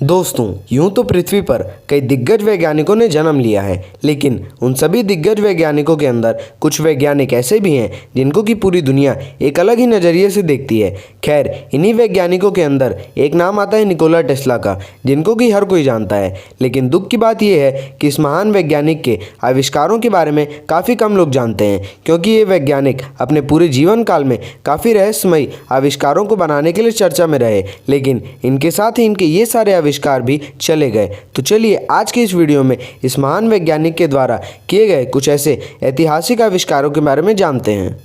दोस्तों, यूं तो पृथ्वी पर कई दिग्गज वैज्ञानिकों ने जन्म लिया है, लेकिन उन सभी दिग्गज वैज्ञानिकों के अंदर कुछ वैज्ञानिक ऐसे भी हैं जिनको कि पूरी दुनिया एक अलग ही नज़रिए से देखती है। खैर, इन्हीं वैज्ञानिकों के अंदर एक नाम आता है निकोला टेस्ला का, जिनको कि हर कोई जानता है। लेकिन दुख की बात यह है कि इस महान वैज्ञानिक के आविष्कारों के बारे में काफ़ी कम लोग जानते हैं, क्योंकि ये वैज्ञानिक अपने पूरे जीवन काल में काफ़ी रहस्यमयी आविष्कारों को बनाने के लिए चर्चा में रहे, लेकिन इनके साथ ही इनके ये सारे आविष्कार भी चले गए। तो चलिए आज की इस वीडियो में इस महान वैज्ञानिक के द्वारा किए गए कुछ ऐसे ऐतिहासिक आविष्कारों के बारे में जानते हैं।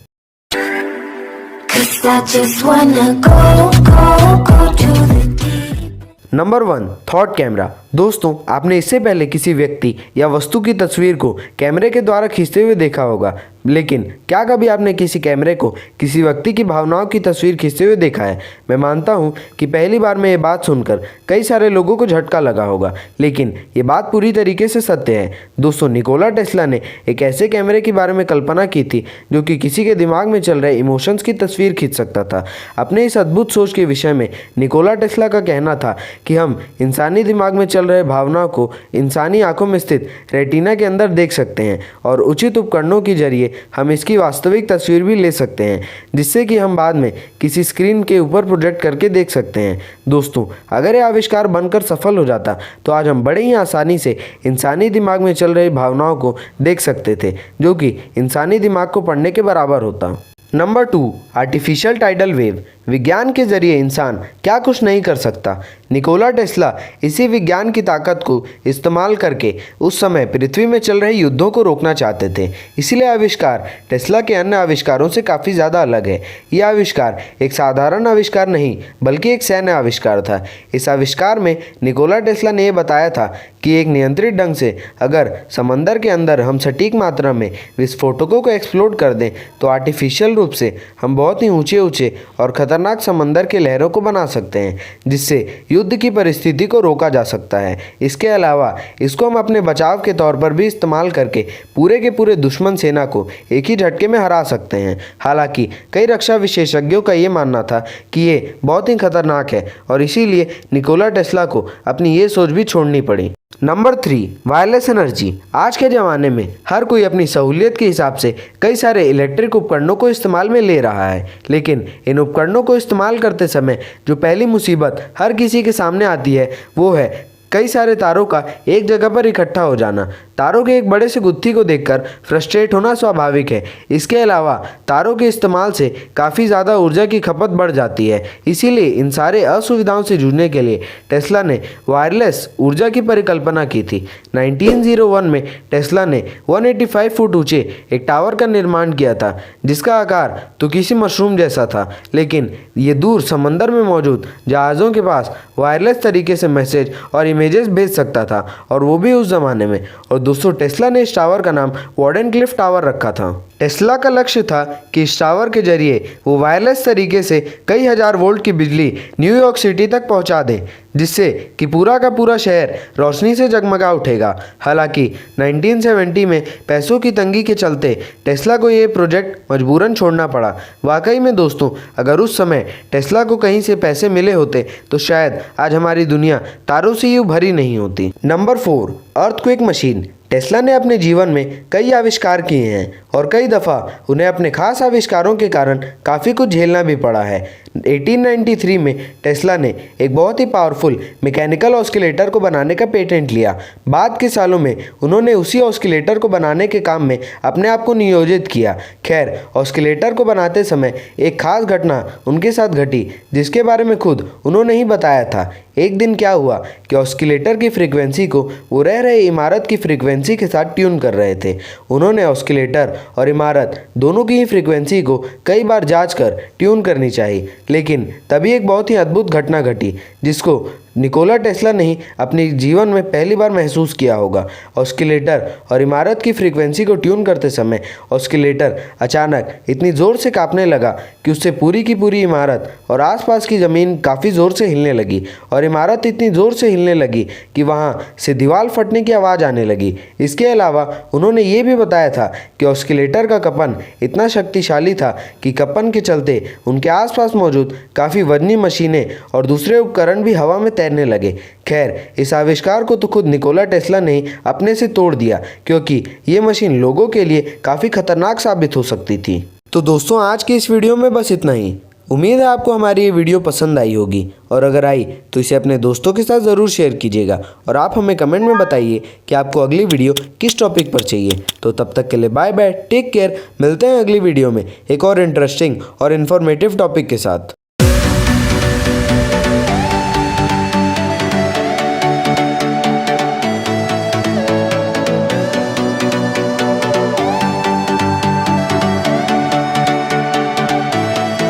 Number 1, thought camera. दोस्तों, आपने इससे पहले किसी व्यक्ति या वस्तु की तस्वीर को कैमरे के द्वारा खींचते हुए देखा होगा, लेकिन क्या कभी आपने किसी कैमरे को किसी व्यक्ति की भावनाओं की तस्वीर खींचते हुए देखा है? मैं मानता हूं कि पहली बार में ये बात सुनकर कई सारे लोगों को झटका लगा होगा, लेकिन ये बात पूरी तरीके से सत्य है। दोस्तों, निकोला टेस्ला ने एक ऐसे कैमरे के बारे में कल्पना की थी जो कि किसी के दिमाग में चल रहे इमोशंस की तस्वीर खींच सकता था। अपने इस अद्भुत सोच के विषय में निकोला टेस्ला का कहना था कि हम इंसानी दिमाग में चल रहे भावनाओं को इंसानी आंखों में स्थित रेटिना के अंदर देख सकते हैं और उचित उपकरणों के जरिए हम इसकी वास्तविक तस्वीर भी ले सकते हैं, जिससे कि हम बाद में किसी स्क्रीन के ऊपर प्रोजेक्ट करके देख सकते हैं। दोस्तों, अगर यह आविष्कार बनकर सफल हो जाता तो आज हम बड़े ही आसानी से इंसानी दिमाग में चल रही भावनाओं को देख सकते थे, जो कि इंसानी दिमाग को पढ़ने के बराबर होता। Number 2, artificial tidal wave. विज्ञान के जरिए इंसान क्या कुछ नहीं कर सकता। निकोला टेस्ला इसी विज्ञान की ताकत को इस्तेमाल करके उस समय पृथ्वी में चल रहे युद्धों को रोकना चाहते थे। इसीलिए आविष्कार टेस्ला के अन्य आविष्कारों से काफ़ी ज़्यादा अलग है। यह आविष्कार एक साधारण आविष्कार नहीं बल्कि एक सैन्य आविष्कार था। इस आविष्कार में निकोला टेस्ला ने यह बताया था कि एक नियंत्रित ढंग से अगर समंदर के अंदर हम सटीक मात्रा में विस्फोटकों को एक्सप्लोड कर दें तो आर्टिफिशियल रूप से हम बहुत ही ऊंचे ऊंचे और खतरनाक समंदर के लहरों को बना सकते हैं, जिससे युद्ध की परिस्थिति को रोका जा सकता है। इसके अलावा इसको हम अपने बचाव के तौर पर भी इस्तेमाल करके पूरे के पूरे दुश्मन सेना को एक ही झटके में हरा सकते हैं। हालांकि कई रक्षा विशेषज्ञों का ये मानना था कि ये बहुत ही खतरनाक है और इसीलिए निकोला टेस्ला को अपनी ये सोच भी छोड़नी पड़ी। Number 3, wireless energy. आज के ज़माने में हर कोई अपनी सहूलियत के हिसाब से कई सारे इलेक्ट्रिक उपकरणों को इस्तेमाल में ले रहा है, लेकिन इन उपकरणों को इस्तेमाल करते समय जो पहली मुसीबत हर किसी के सामने आती है वो है कई सारे तारों का एक जगह पर इकट्ठा हो जाना। तारों के एक बड़े से गुत्थी को देखकर फ्रस्ट्रेट होना स्वाभाविक है। इसके अलावा तारों के इस्तेमाल से काफ़ी ज़्यादा ऊर्जा की खपत बढ़ जाती है। इसीलिए इन सारे असुविधाओं से जूझने के लिए टेस्ला ने वायरलेस ऊर्जा की परिकल्पना की थी। 1901 में टेस्ला ने 185 फुट ऊंचे एक टावर का निर्माण किया था, जिसका आकार तो किसी मशरूम जैसा था, लेकिन ये दूर समंदर में मौजूद जहाज़ों के पास वायरलेस तरीके से मैसेज और इमेजेस भेज सकता था, और वो भी उस ज़माने में। और दोस्तों, टेस्ला ने इस टावर का नाम वार्डेनक्लिफ टावर रखा था। टेस्ला का लक्ष्य था कि इस टावर के जरिए वो वायरलेस तरीके से कई हजार वोल्ट की बिजली न्यूयॉर्क सिटी तक पहुंचा दें, जिससे कि पूरा का पूरा शहर रोशनी से जगमगा उठेगा। हालांकि 1970 में पैसों की तंगी के चलते टेस्ला को ये प्रोजेक्ट मजबूरन छोड़ना पड़ा। वाकई में दोस्तों, अगर उस समय टेस्ला को कहीं से पैसे मिले होते तो शायद आज हमारी दुनिया तारों से यूं भरी नहीं होती। Number 4, earthquake machine. टेस्ला ने अपने जीवन में कई आविष्कार किए हैं और कई दफ़ा उन्हें अपने खास आविष्कारों के कारण काफ़ी कुछ झेलना भी पड़ा है। 1893 में टेस्ला ने एक बहुत ही पावरफुल मैकेनिकल ऑस्किलेटर को बनाने का पेटेंट लिया। बाद के सालों में उन्होंने उसी ऑस्किलेटर को बनाने के काम में अपने आप को नियोजित किया। खैर, ऑस्किलेटर को बनाते समय एक खास घटना उनके साथ घटी, जिसके बारे में खुद उन्होंने ही बताया था। एक दिन क्या हुआ कि ऑस्किलेटर की फ्रीक्वेंसी को वो रह रहे इमारत की फ्रीक्वेंसी के साथ ट्यून कर रहे थे। उन्होंने ऑस्किलेटर और इमारत दोनों की ही फ्रीक्वेंसी को कई बार जांच कर ट्यून करनी चाहिए, लेकिन तभी एक बहुत ही अद्भुत घटना घटी जिसको निकोला टेस्ला ने ही अपने जीवन में पहली बार महसूस किया होगा। ऑस्किलेटर और इमारत की फ्रीक्वेंसी को ट्यून करते समय ऑस्किलेटर अचानक इतनी ज़ोर से कांपने लगा कि उससे पूरी की पूरी इमारत और आसपास की ज़मीन काफ़ी ज़ोर से हिलने लगी, और इमारत इतनी ज़ोर से हिलने लगी कि वहाँ से दीवार फटने की आवाज़ आने लगी। इसके अलावा उन्होंने ये भी बताया था कि ऑस्किलेटर का कंपन इतना शक्तिशाली था कि कंपन के चलते उनके आसपास मौजूद काफ़ी वजनी मशीनें और दूसरे उपकरण भी हवा में तैरने लगे। खैर, इस आविष्कार को तो खुद निकोला टेस्ला ने अपने से तोड़ दिया, क्योंकि ये मशीन लोगों के लिए काफ़ी खतरनाक साबित हो सकती थी। तो दोस्तों, आज की इस वीडियो में बस इतना ही। उम्मीद है आपको हमारी ये वीडियो पसंद आई होगी, और अगर आई तो इसे अपने दोस्तों के साथ ज़रूर शेयर कीजिएगा, और आप हमें कमेंट में बताइए कि आपको अगली वीडियो किस टॉपिक पर चाहिए। तो तब तक के लिए बाय बाय, टेक केयर। मिलते हैं अगली वीडियो में एक और इंटरेस्टिंग और इन्फॉर्मेटिव टॉपिक के साथ।